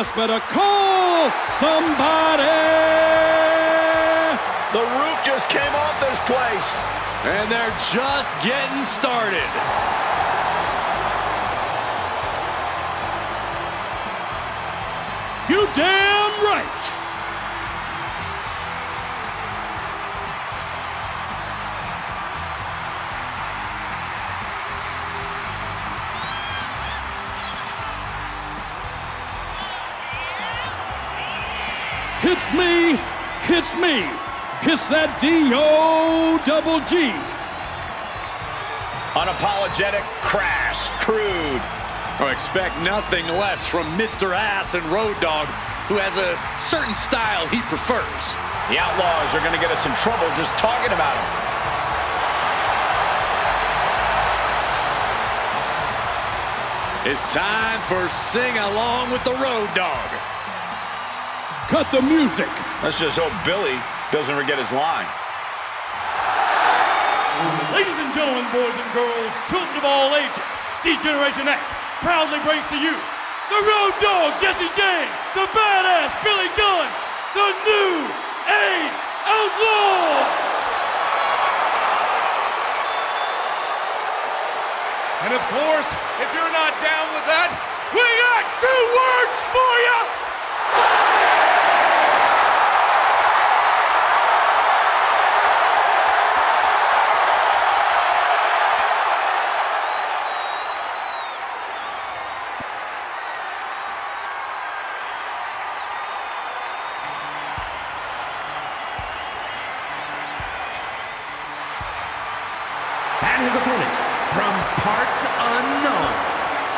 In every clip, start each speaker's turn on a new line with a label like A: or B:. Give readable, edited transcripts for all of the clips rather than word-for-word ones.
A: guys better call somebody.
B: The roof just came off this place.
C: And they're just getting started.
A: You damn right. Hits me, hits me, hits that D-O-double-G.
B: Unapologetic, crass, crude.
C: Oh, expect nothing less from Mr. Ass and Road Dogg, who has a certain style he prefers.
B: The Outlaws are going to get us in trouble just talking about him.
C: It's time for Sing Along with the Road Dogg.
A: Cut the music.
B: Let's just hope Billy doesn't forget his line.
D: Ladies and gentlemen, boys and girls, children of all ages, D-Generation X proudly brings to you the Road Dogg, Jesse James, the badass Billy Gunn, the New Age Outlaw. And of course, if you're not down with that, we got 2 words for you.
E: And his opponent, from parts unknown,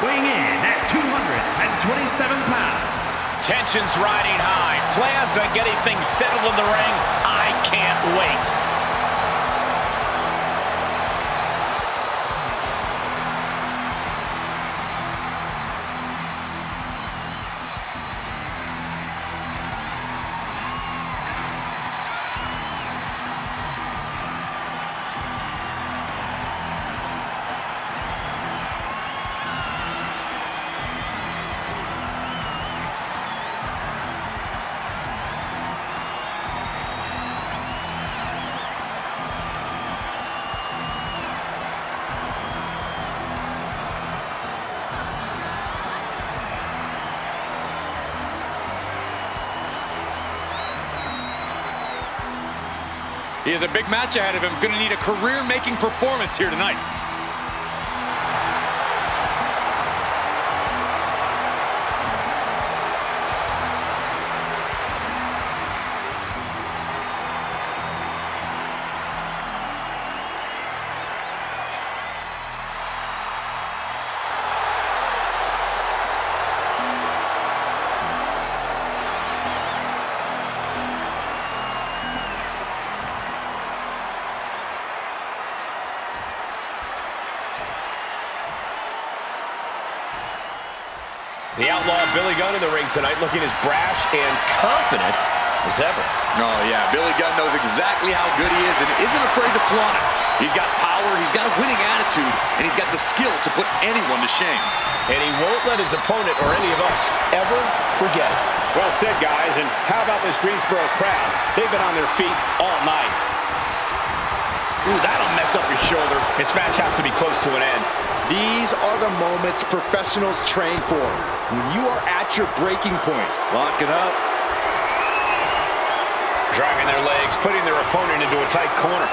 E: weighing in at 227 pounds.
B: Tensions riding high. Plans on getting things settled in the ring. I can't wait.
C: He has a big match ahead of him. Going to need a career-making performance here tonight.
B: The Outlaw Billy Gunn in the ring tonight, looking as brash and confident as ever.
C: Oh, yeah. Billy Gunn knows exactly how good he is and isn't afraid to flaunt it. He's got power, he's got a winning attitude, and he's got the skill to put anyone to shame.
B: And he won't let his opponent or any of us ever forget it. Well said, guys. And how about this Greensboro crowd? They've been on their feet all night. Ooh, that'll mess up your shoulder. This match has to be close to an end.
F: These are the moments professionals train for. When you are at your breaking point. Lock it up.
B: Driving their legs, putting their opponent into a tight corner.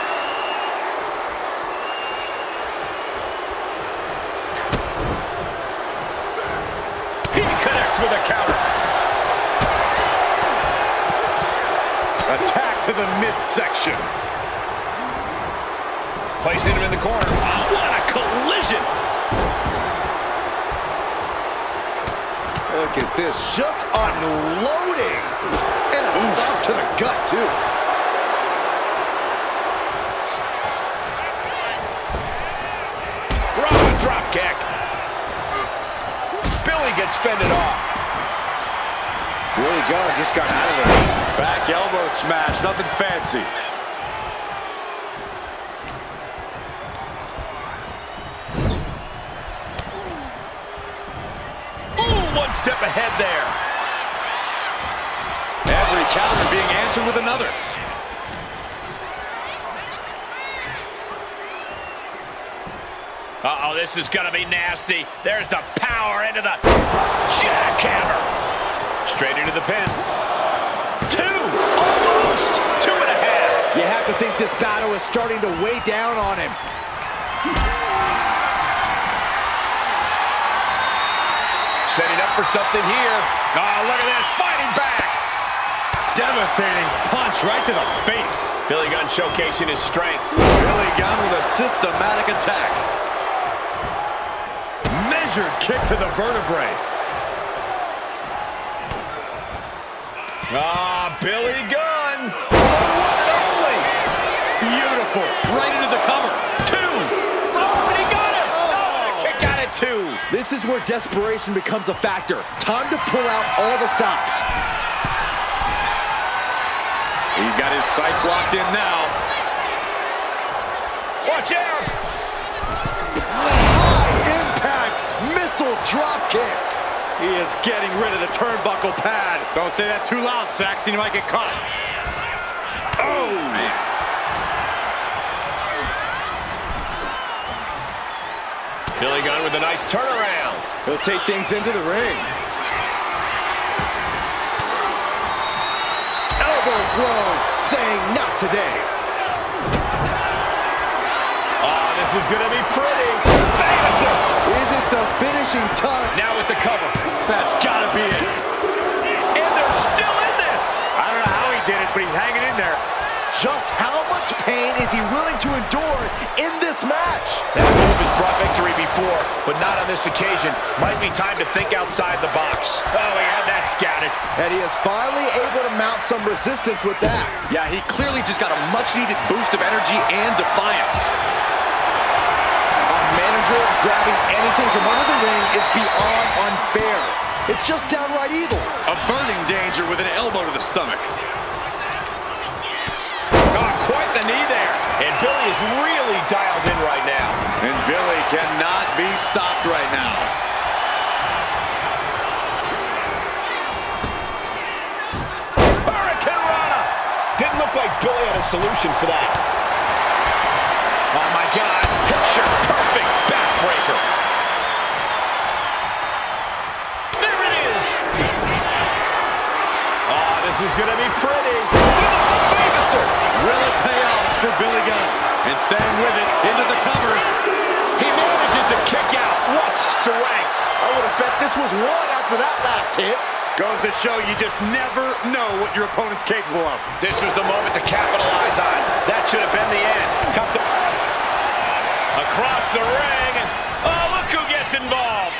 B: He connects with a counter.
F: Attack to the midsection.
B: Placing him in the corner. Oh, what a collision!
F: Look at this, just unloading. And a stop to the gut, too.
B: Robin drop kick. Billy gets fended off.
F: Billy Gunn just got out of there.
C: Back elbow smash, nothing fancy.
B: Ooh, one step ahead there.
C: answered with another.
B: Uh-oh, this is gonna be nasty. There's the power into the jackhammer. Straight into the pin. 2, almost 2.5.
F: You have to think this battle is starting to weigh down on him.
B: Setting up for something here. Oh, look at this, fighting back.
C: Devastating punch right to the face.
B: Billy Gunn showcasing his strength.
C: Billy Gunn with a systematic attack. Measured kick to the vertebrae.
B: Ah, Billy Gunn. One and only.
C: Beautiful. Right into the cover. 2.
B: Oh, and he got it. Oh, kick out at 2.
F: This is where desperation becomes a factor. Time to pull out all the stops.
C: He's got his sights locked in now.
B: Watch out.
F: High impact missile drop kick.
C: He is getting rid of the turnbuckle pad. Don't say that too loud, Saxon. You might get caught. Oh, man.
B: Billy Gunn with a nice turnaround.
F: He'll take things into the ring. Elbow throw, saying not today.
B: Oh, this is going to be pretty. Famouser.
F: Is it the finishing touch?
B: Now it's a cover.
C: That's got to be it.
B: And they're still in this.
C: I don't know how he did it, but he's hanging in there.
F: Just how much pain is he willing to endure in this match?
B: That move has brought victory before, but not on this occasion. Might be time to think outside the box. Oh, he had that scouted.
F: And he is finally able to mount some resistance with that.
C: Yeah, he clearly just got a much-needed boost of energy and defiance.
F: A manager grabbing anything from under the ring is beyond unfair. It's just downright evil.
C: Averting danger with an elbow to the stomach.
B: Oh, quite the knee there. And Billy is really dialed in right now.
C: And Billy cannot be stopped right now.
B: Hurricane Rana. Didn't look like Billy had a solution for that. Oh, my God. Picture perfect backbreaker. There it is. Oh, this is going to be pretty. Famouser.
C: Will it pay off for Billy Gunn? And staying with it into the cover.
B: He manages to kick out. What strength.
F: I would have bet this was one after that last hit.
C: Goes to show you just never know what your opponent's capable of.
B: This was the moment to capitalize on. That should have been the end. Comes across the ring. And, oh, look who gets involved.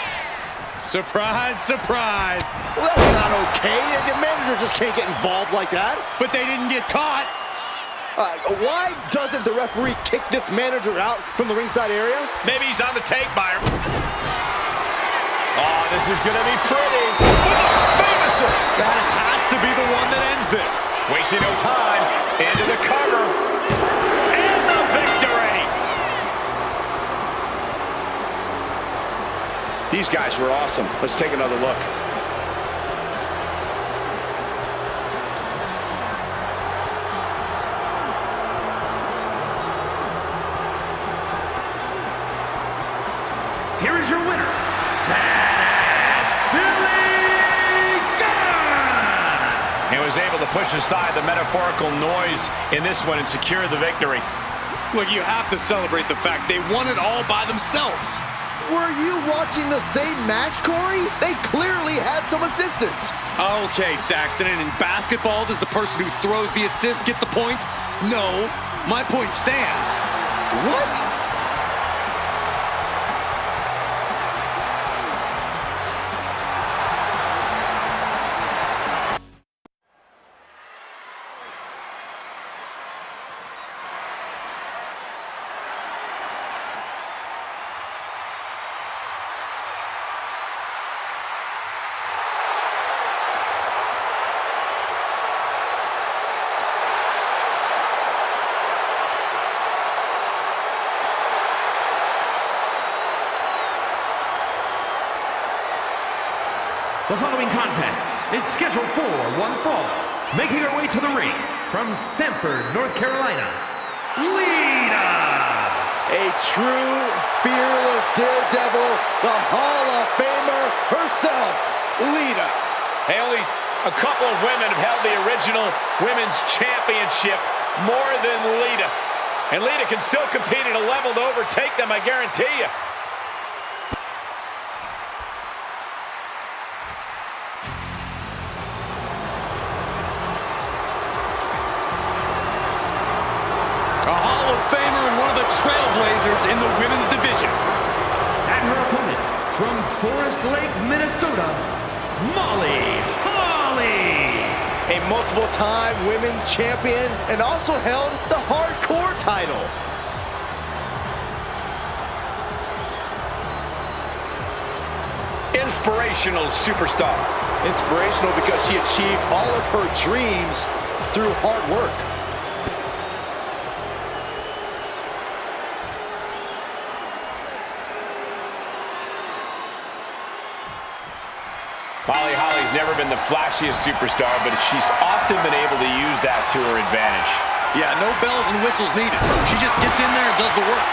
C: Surprise, surprise.
F: Well, that's not okay. The manager just can't get involved like that.
C: But they didn't get caught.
F: Why doesn't the referee kick this manager out from the ringside area?
B: Maybe he's on the take by him. Oh, this is going to be pretty. With a Famouser.
C: That has to be the one that ends this.
B: Wasting no time. Into the cover. And the victory. These guys were awesome. Let's take another look.
E: Here is your winner, Badass Billy Gunn!
B: And was able to push aside the metaphorical noise in this one and secure the victory.
C: Look, you have to celebrate the fact they won it all by themselves.
F: Were you watching the same match, Corey? They clearly had some assistance.
C: Okay, Saxton, and in basketball, does the person who throws the assist get the point? No, my point stands.
F: What?
E: The following contest is scheduled for one fall. making her way to the ring from Sanford, North Carolina, Lita.
F: A true, fearless daredevil, the Hall of Famer herself, Lita.
B: Hey, only a couple of women have held the original women's championship more than Lita. And Lita can still compete at a level to overtake them, I guarantee you.
C: A Hall of Famer and one of the trailblazers in the women's division.
E: And her opponent from Forest Lake, Minnesota, Molly Holly.
F: A multiple-time women's champion and also held the hardcore title.
B: Inspirational superstar.
F: Inspirational because she achieved all of her dreams through hard work.
B: Molly Holly's never been the flashiest superstar, but she's often been able to use that to her advantage.
C: Yeah, no bells and whistles needed. She just gets in there and does the work.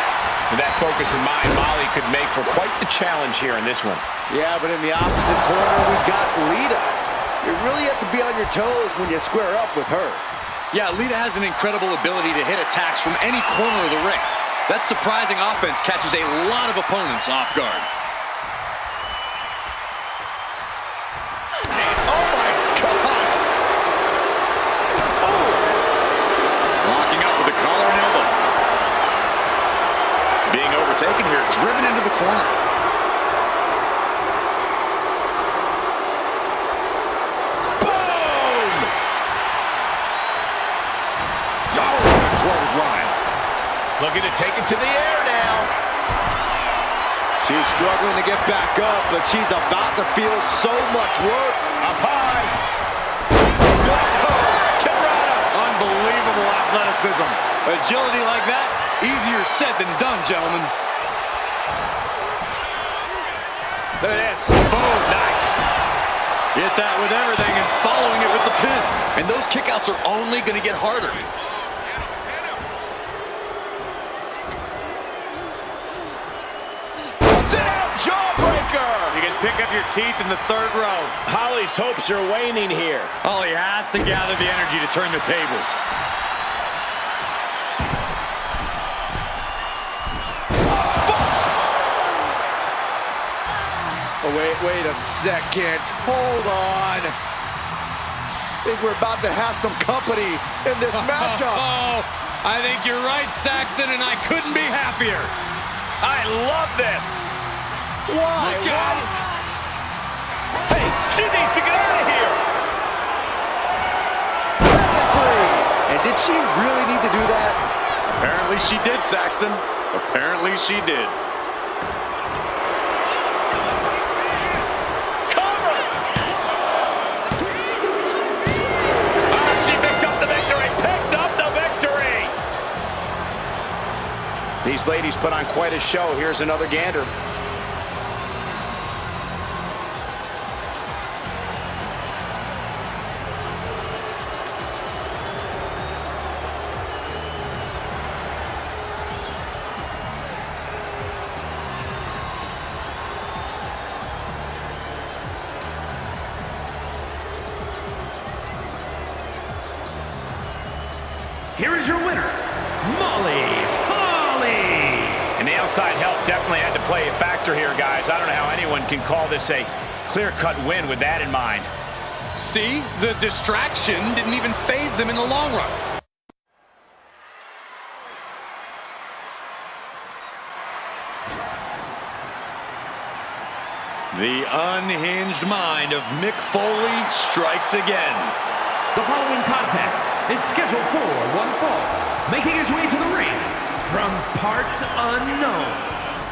B: With that focus in mind, Molly could make for quite the challenge here in this one.
F: Yeah, but in the opposite corner, we've got Lita. You really have to be on your toes when you square up with her.
C: Yeah, Lita has an incredible ability to hit attacks from any corner of the ring. That surprising offense catches a lot of opponents off guard.
F: Oh my gosh! Oh!
C: Locking up with the collar and elbow. Being overtaken here, driven into the corner.
F: Boom!
C: Oh, what a clothesline.
B: Looking to take it to the air now.
F: She's struggling to get back up, but she's about to feel so much work.
B: Up high.
C: Unbelievable athleticism. Agility like that, easier said than done, gentlemen.
B: Look at this. Boom. Nice.
C: Hit that with everything and following it with the pin. And those kickouts are only going to get harder.
B: Jawbreaker!
C: You can pick up your teeth in the third row.
B: Holly's hopes are waning here.
C: Holly has to gather the energy to turn the tables.
F: Oh, wait a second. Hold on. I think we're about to have some company in this matchup.
C: Oh, I think you're right, Saxton, and I couldn't be happier.
B: I love this.
F: Why?
C: Look out!
B: Hey, she needs to get out of here.
F: And did she really need to do that?
C: Apparently she did, Saxton. Apparently she did.
B: Cover. She picked up the victory. Picked up the victory. These ladies put on quite a show. Here's another gander.
E: Here is your winner, Molly Holly.
B: And the outside help definitely had to play a factor here, guys. I don't know how anyone can call this a clear-cut win with that in mind.
C: See, the distraction didn't even faze them in the long run. The unhinged mind of Mick Foley strikes again.
E: The following contest is scheduled for one fall. Making his way to the ring from parts unknown.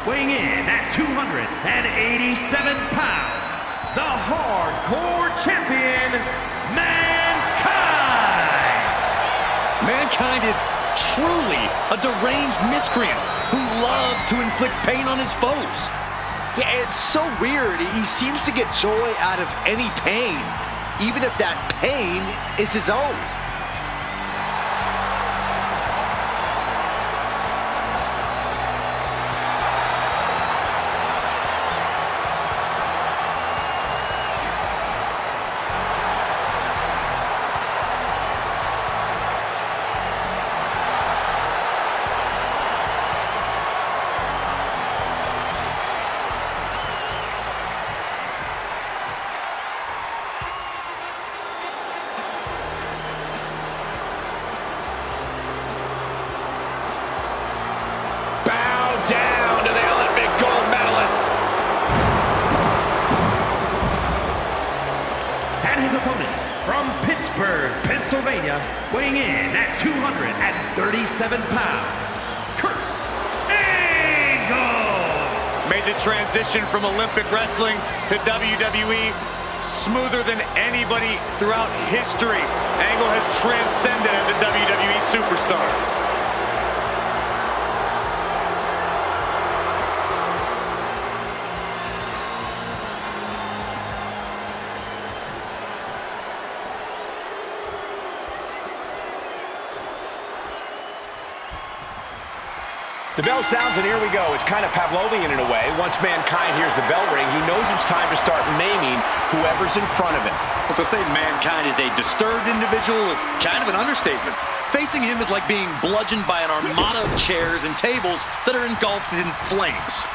E: Weighing in at 287 pounds. The Hardcore Champion, Mankind.
C: Mankind is truly a deranged miscreant who loves to inflict pain on his foes.
F: Yeah, it's so weird. He seems to get joy out of any pain. even if that pain is his own.
B: Down to the Olympic gold medalist.
E: And his opponent from Pittsburgh, Pennsylvania, weighing in at 237 pounds, Kurt Angle.
C: Made the transition from Olympic wrestling to WWE smoother than anybody throughout history. Angle has transcended as a WWE superstar.
B: The bell sounds, and here we go. It's kind of Pavlovian in a way. Once Mankind hears the bell ring, he knows it's time to start maiming whoever's in front of him.
C: Well, to say Mankind is a disturbed individual is kind of an understatement. Facing him is like being bludgeoned by an armada of chairs and tables that are engulfed in flames.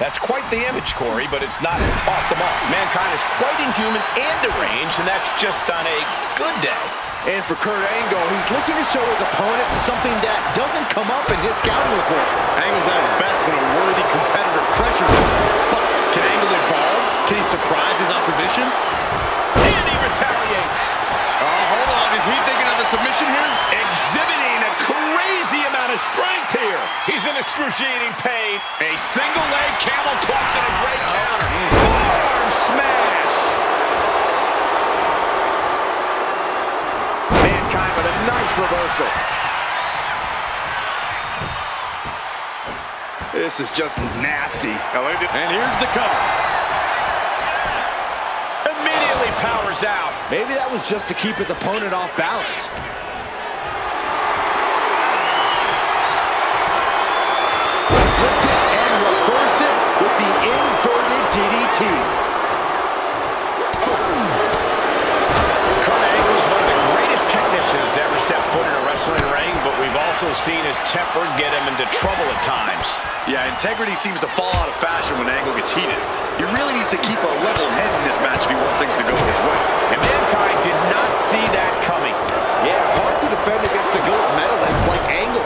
B: That's quite the image, Corey, but it's not off the mark. Mankind is quite inhuman and deranged, and that's just on a good day.
F: And for Kurt Angle, he's looking to show his opponent something that doesn't come up in his scouting report.
C: Angle's at his best when a worthy competitor pressures him. But can Angle evolve? Can he surprise his opposition?
B: And he retaliates.
C: Oh, hold on. Is he thinking of a submission here?
B: Exhibiting a crazy amount of strength here. He's in excruciating pain. A single leg camel clutch and a great counter. Forearm smash. Mankind with a nice reversal.
C: This is just nasty. And here's the cover.
B: Immediately powers out.
F: Maybe that was just to keep his opponent off balance. Flipped it and reversed it with the inverted DDT.
B: Kurt Angle is one of the greatest technicians to ever step foot in a wrestling ring, but we've also seen his temper get him into trouble at times.
C: Yeah, integrity seems to fall out of fashion when Angle gets heated. He really needs to keep a level head in this match if he wants things to go his way.
B: And Mankind did not see that coming.
F: Yeah, hard to defend against a gold medalist like Angle.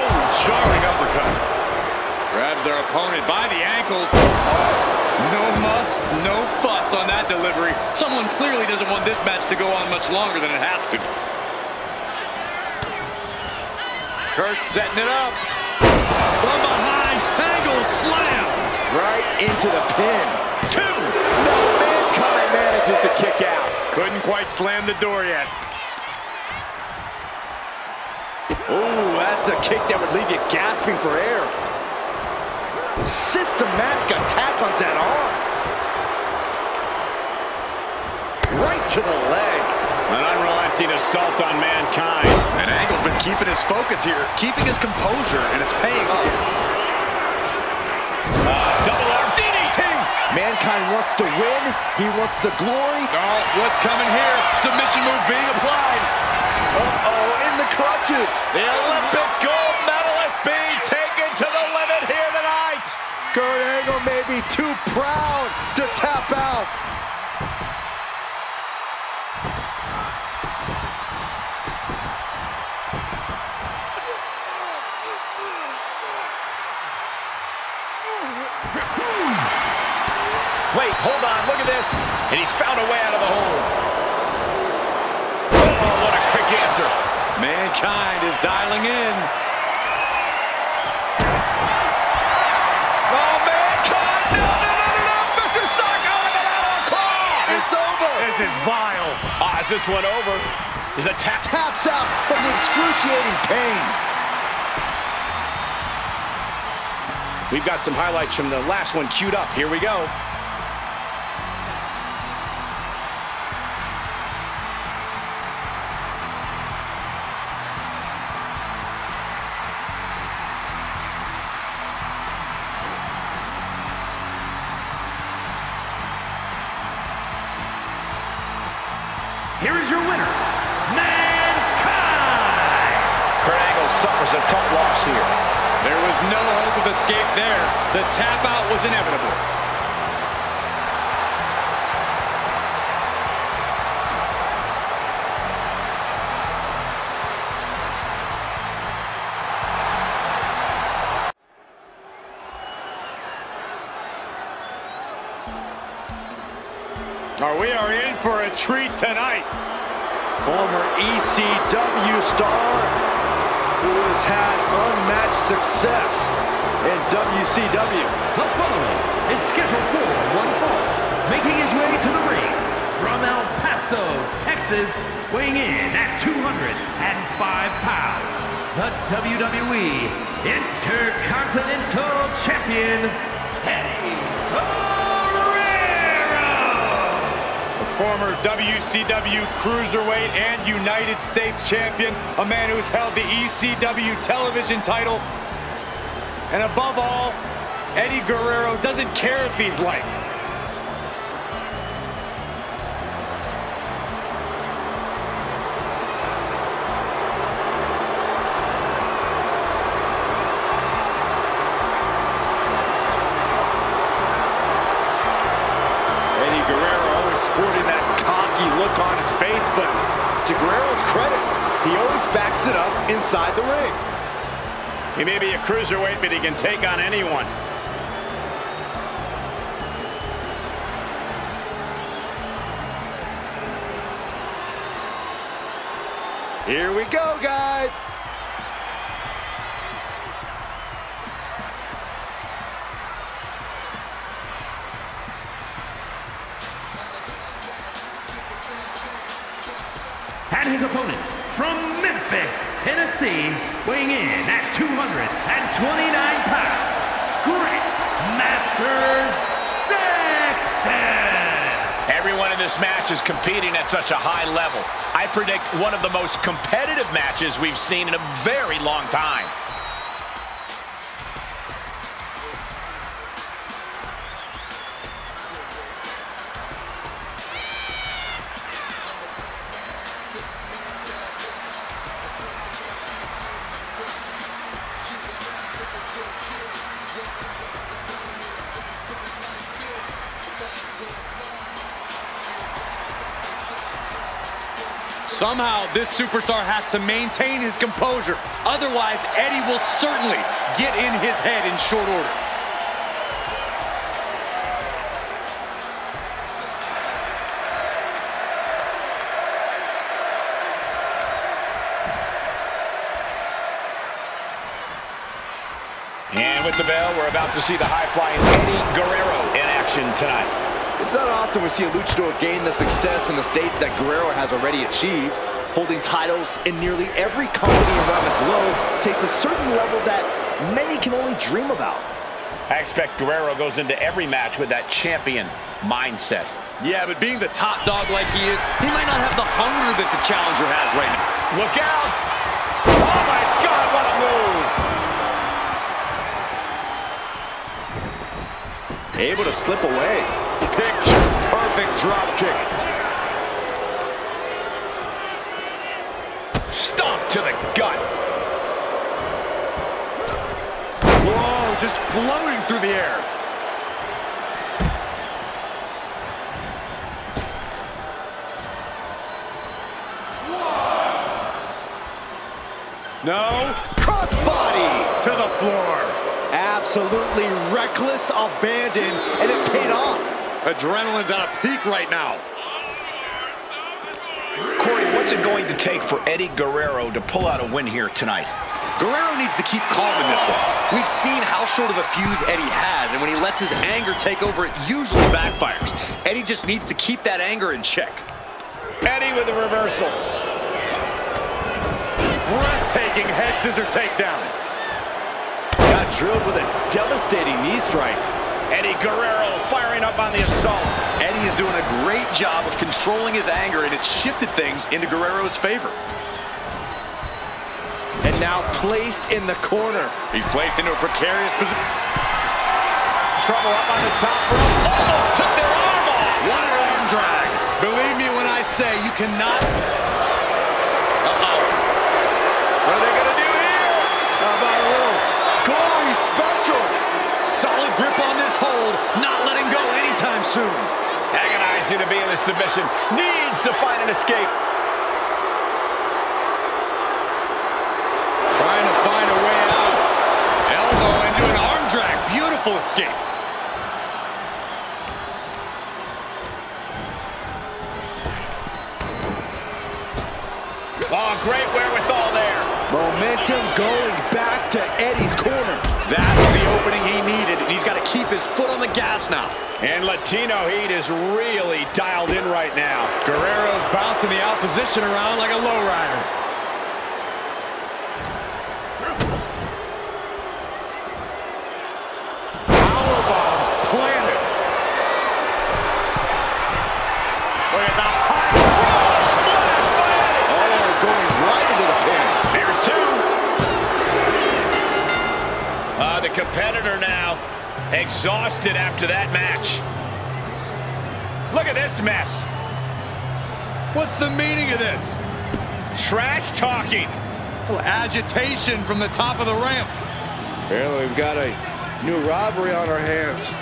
C: Oh, jarring uppercut. Grabs their opponent by the ankles. Oh, no muss, no fuss on that delivery. Someone clearly doesn't want this match to go on much longer than it has to. Kurt setting it up. From behind, Angle slam.
F: Right into the pin.
B: Two. No, Mankind manages to kick out.
C: Couldn't quite slam the door yet.
F: Ooh, that's a kick that would leave you gasping for air. Systematic attack on that arm. Right to the leg.
B: An unrelenting assault on Mankind.
C: And Angle's been keeping his focus here, keeping his composure, and it's paying off.
B: Double arm DDT.
F: Mankind wants to win. He wants the glory.
C: Oh, what's coming here? Submission move being applied.
F: Uh-oh, in the clutches.
B: The Olympic gold medalist being taken to the limit here tonight.
F: Kurt Angle may be too proud to tap out.
B: Wait, hold on, look at this. And he's found a way out of the hold. Oh, what a quick answer.
C: Mankind is dialing in.
B: Oh, Mankind! No! Mr. Socko with another claw!
F: It's over.
C: This is vile.
B: Is this one over? Is a tap?
F: Taps out from the excruciating pain.
B: We've got some highlights from the last one queued up. Here we go.
E: here is your winner, Mankind!
B: Kurt Angle suffers a tough loss here.
C: There was no hope of escape there. The tap out was inevitable.
B: We are in for a treat tonight.
F: Former ECW star who has had unmatched success in WCW.
E: The following is scheduled for one fall, making his way to the ring from El Paso, Texas, weighing in at 205 pounds, the WWE Intercontinental Champion, Eddie
C: Former WCW Cruiserweight and United States Champion, a man who's held the ECW television title. And above all, Eddie Guerrero doesn't care if he's liked.
F: Sporting that cocky look on his face, but to Guerrero's credit, he always backs it up inside the ring.
B: He may be a cruiserweight, but he can take on anyone.
F: Here we go, guys.
E: And his opponent from Memphis, Tennessee, weighing in at 229 pounds, Grant Masters Sexton.
B: Everyone in this match is competing at such a high level. I predict one of the most competitive matches we've seen in a very long time.
C: Somehow, this superstar has to maintain his composure. Otherwise, Eddie will certainly get in his head in short order.
B: And with the bell, we're about to see the high-flying Eddie Guerrero in action tonight.
F: It's not often we see a luchador gain the success in the States that Guerrero has already achieved. Holding titles in nearly every company around the globe takes a certain level that many can only dream about.
B: I expect Guerrero goes into every match with that champion mindset.
C: Yeah, but being the top dog like he is, he might not have the hunger that the challenger has right now.
B: Look out! Oh my God, what a move!
F: Able to slip away. Picture-perfect drop kick.
B: Stomp to the gut.
C: Whoa, just floating through the air. No.
F: Crossbody
C: To the floor.
F: Absolutely reckless abandon, and it paid off.
C: Adrenaline's at a peak right now.
B: Corey, what's it going to take for Eddie Guerrero to pull out a win here tonight?
C: Guerrero needs to keep calm in this one. We've seen how short of a fuse Eddie has, and when he lets his anger take over, it usually backfires. Eddie just needs to keep that anger in check.
B: Eddie with a reversal.
C: Breathtaking head scissor takedown.
F: Got drilled with a devastating knee strike.
B: Eddie Guerrero firing up on the assault.
C: Eddie is doing a great job of controlling his anger, and it's shifted things into Guerrero's favor.
F: And now placed in the corner.
C: He's placed into a precarious position.
B: Trouble up on the top rope. Almost took their arm off.
C: What an arm drag. Believe me when I say you cannot... Uh-oh. What are they going to do here?
F: How about a little glory special?
C: Solid grip on this hold, not letting go anytime soon.
B: Agonizing to be in the submission. Needs to find an escape.
C: Trying to find a way out. Elbow into an arm drag. Beautiful escape.
B: Oh, great wherewithal there.
F: Momentum going back to Eddie's corner.
C: That was the opening he needed, and he's got to keep his foot on the gas now.
B: And Latino Heat is really dialed in right now.
C: Guerrero's bouncing the opposition around like a lowrider. Powerbomb planted. Look at the high frog splash by Eddie.
F: Oh, going right into the pin.
B: There's two. The competitor now exhausted after that match. Look at this mess.
C: What's the meaning of this?
B: Trash talking.
C: Agitation from the top of the ramp.
F: Apparently we've got a new rivalry on our hands.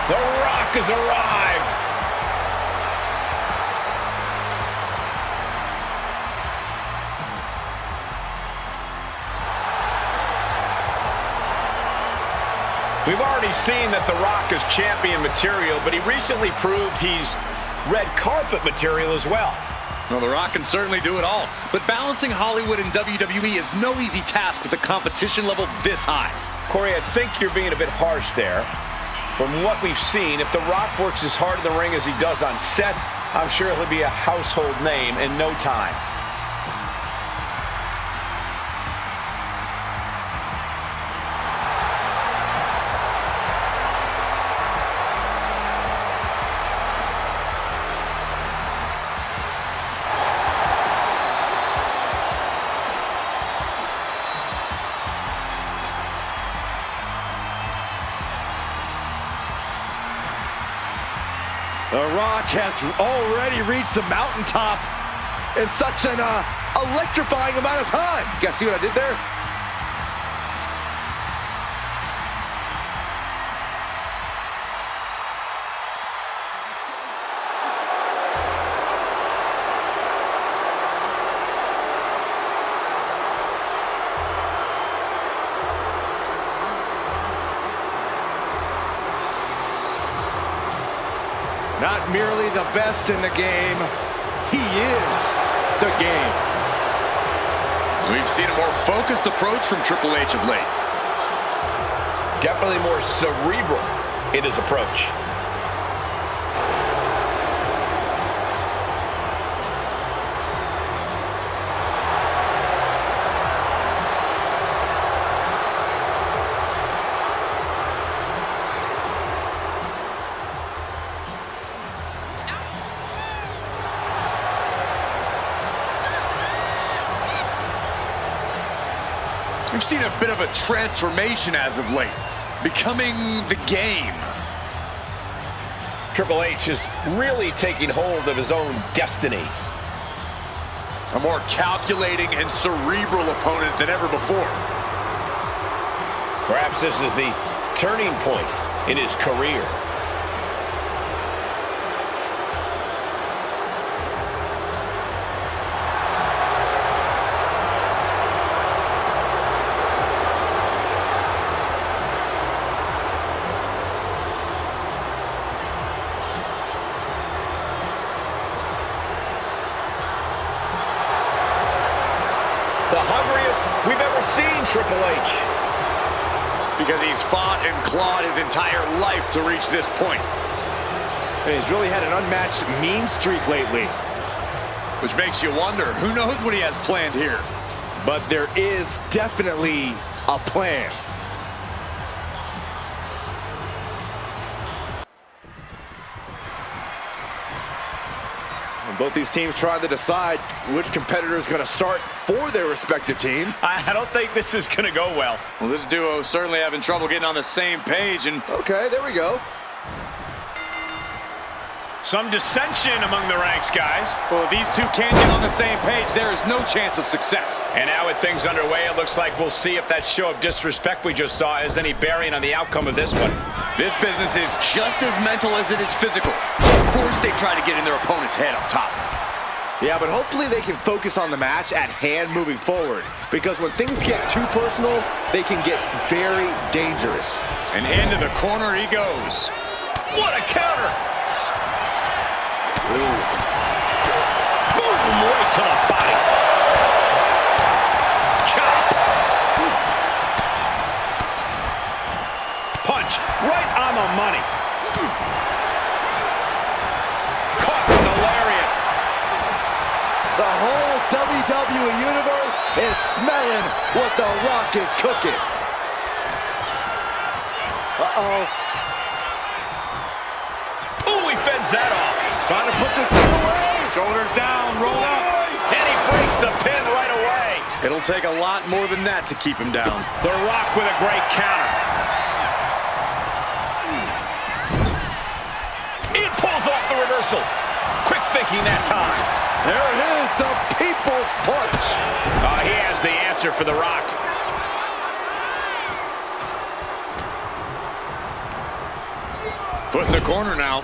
B: The Rock has arrived. We've already seen that The Rock is champion material, but he recently proved he's red carpet material as well.
C: Well, The Rock can certainly do it all, but balancing Hollywood and WWE is no easy task with a competition level this high.
B: Corey, I think you're being a bit harsh there. From what we've seen, if The Rock works as hard in the ring as he does on set, I'm sure he'll be a household name in no time.
F: The Rock has already reached the mountaintop in such an electrifying amount of time. You guys see what I did there? Not merely the best in the game, he is the game.
C: We've seen a more focused approach from Triple H of late.
B: Definitely more cerebral in his approach.
C: We've seen a bit of a transformation as of late, becoming the game.
B: Triple H is really taking hold of his own destiny.
C: A more calculating and cerebral opponent than ever before.
B: Perhaps this is the turning point in his career. The hungriest we've ever seen Triple H.
C: Because he's fought and clawed his entire life to reach this point.
F: And he's really had an unmatched mean streak lately.
C: Which makes you wonder, who knows what he has planned here?
F: But there is definitely a plan. Both these teams trying to decide which competitor is going to start for their respective team.
B: I don't think this is going to go well.
C: Well, this duo certainly having trouble getting on the same page, and
F: Okay, there we go.
B: Some dissension among the ranks, guys.
C: well, if these two can't get on the same page, there is no chance of success.
B: And now with things underway, it looks like we'll see if that show of disrespect we just saw has any bearing on the outcome of this one.
C: This business is just as mental as it is physical. So, of course, they try to get in their opponent's head up top.
F: Yeah, but hopefully they can focus on the match at hand moving forward. Because when things get too personal, they can get very dangerous.
C: And into the corner he goes.
B: What a counter!
F: Ooh.
B: Boom, right to the body. Chop. Punch right on the money. Caught with the lariat.
F: The whole WWE Universe is smelling what The Rock is cooking. Uh-oh.
B: Ooh, he fends that off.
F: Trying to put this thing away.
C: Shoulders down, roll up.
B: And he breaks the pin right away.
C: It'll take a lot more than that to keep him down.
B: The Rock with a great counter. He pulls off the reversal. Quick thinking that time.
F: There it is, the People's Punch.
B: He has the answer for The Rock.
C: Put in the corner now.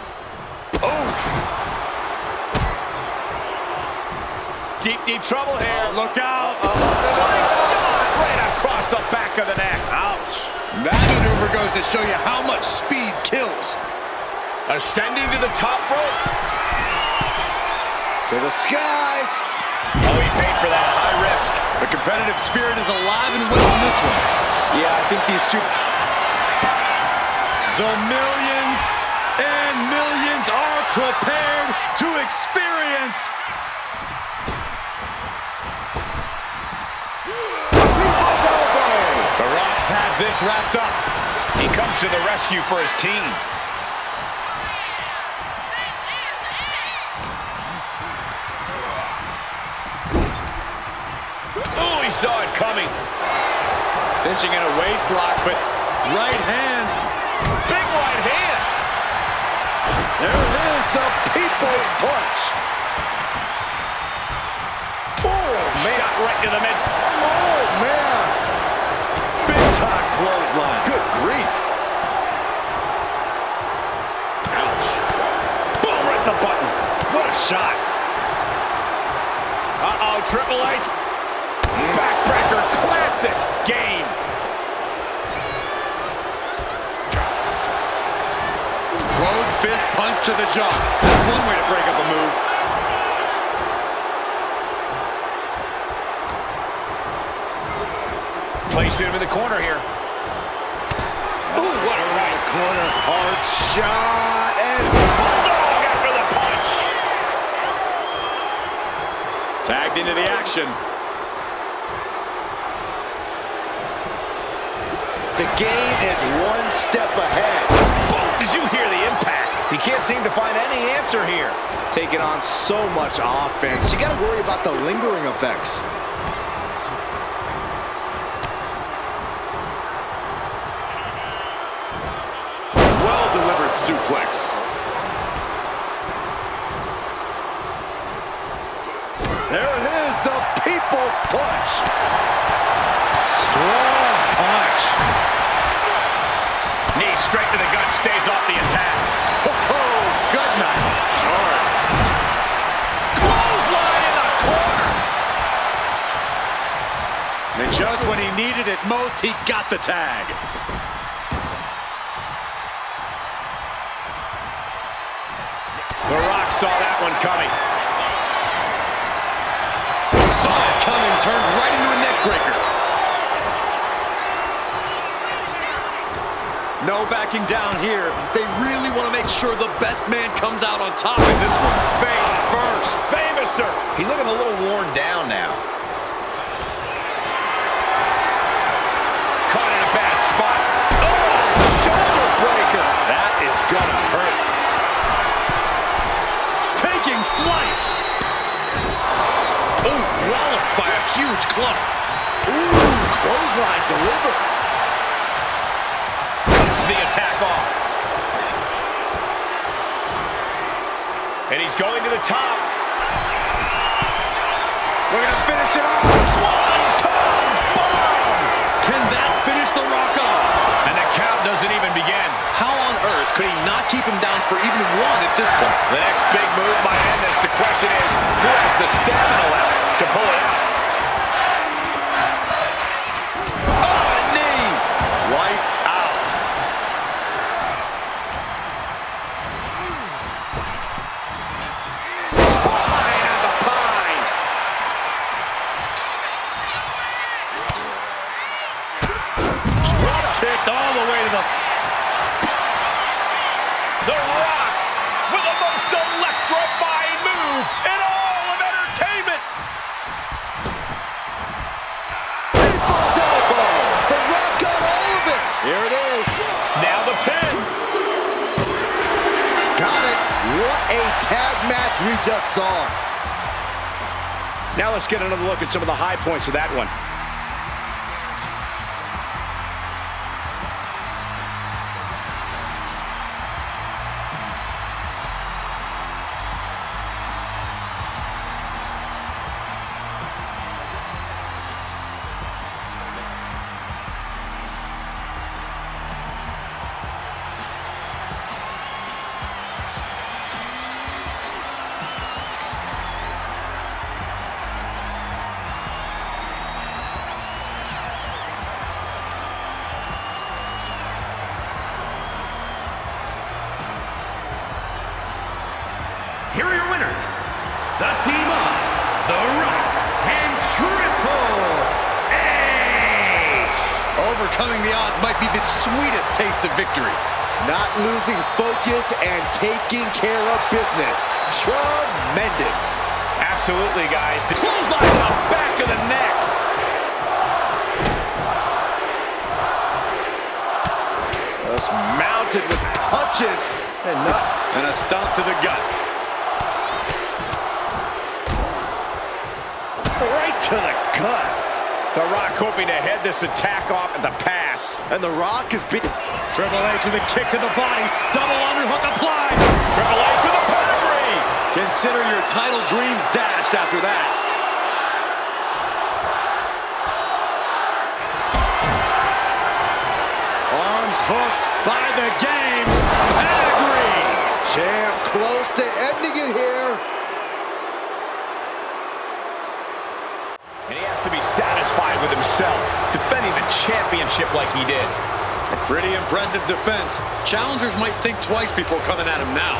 B: Deep trouble here.
C: Oh, look out.
B: Slingshot right across the back of the neck. Ouch.
C: That maneuver goes to show you how much speed kills.
B: Ascending to the top rope.
F: To the skies.
B: Oh, he paid for that. High risk.
C: The competitive spirit is alive and well in this one.
F: Yeah, I think these two...
C: The millions and millions are prepared to experience. The Rock has this wrapped up.
B: He comes to the rescue for his team. Oh, he saw it coming.
C: Cinching in a waist lock, but right hands.
B: Big right hand.
F: There it is, the People's Punch. Oh, man.
B: Shot right to the midst.
F: Oh, man.
C: Big time clothesline.
F: Good grief.
B: Ouch. Boom, right in the button. What a shot. Uh-oh, Triple H. Backbreaker, classic game.
C: Closed fist punch to the jaw. That's one way to break up a move.
B: Placed him in the corner here. Ooh, what a right.
F: Corner, hard shot, and...
B: Bulldog after the punch.
C: Tagged into the action.
F: The game is one step ahead.
B: Boom, did you hear the impact? He can't seem to find any answer here.
F: Taking on so much offense. You got to worry about the lingering effects.
C: Well-delivered suplex.
F: There it is, the People's Punch. Strong punch.
B: Knee straight to the gut, stays off the attack.
C: Oh, good night.
B: Short. Clothesline in the corner.
C: And just when he needed it most, he got the tag.
B: The Rock saw that one coming.
C: Saw it coming, turned right into a neck breaker. No backing down here. They really want to make sure the best man comes out on top in this one.
B: Face first. Famouser. He's looking a little worn down now. Caught in a bad spot. Oh, shoulder breaker. That is gonna hurt.
C: Taking flight. slow.
F: Ooh, clothesline delivered.
B: Cuts the attack off. And he's going to the top. We're going to finish it off. One-tongue bomb.
C: Can that finish The Rock off?
B: And the count doesn't even begin.
C: How on earth could he not keep him down for even one at this point?
B: The next big move might end this. The question is, who has the stamina left to pull it out?
C: Oh, a knee. Lights out.
B: Spine on the pine.
C: Drop kicked all the way to the...
B: The Rock with the most electrifying move in all of entertainment.
F: People's elbow. The Rock got all of it. Here it is.
B: Now the pin.
F: Got it. What a tag match we just saw.
B: Now let's get another look at some of the high points of that one.
E: Here are your winners, the team of The Rock and Triple H.
C: Overcoming the odds might be the sweetest taste of victory.
F: Not losing focus and taking care of business. Tremendous.
B: Absolutely, guys. The clothesline to the back of the neck. Just mounted with punches
C: And a stomp to the gut.
B: right to the gut. The Rock hoping to head this attack off at the pass.
F: And The Rock is being...
C: Triple H with a kick to the body. Double underhook applied.
B: Triple H with a pedigree.
C: Consider your title dreams dashed after that. Arms hooked by the game. Pedigree.
F: Champ close to ending it here.
B: And he has to be satisfied with himself, defending the championship like he did.
C: A pretty impressive defense. Challengers might think twice before coming at him now.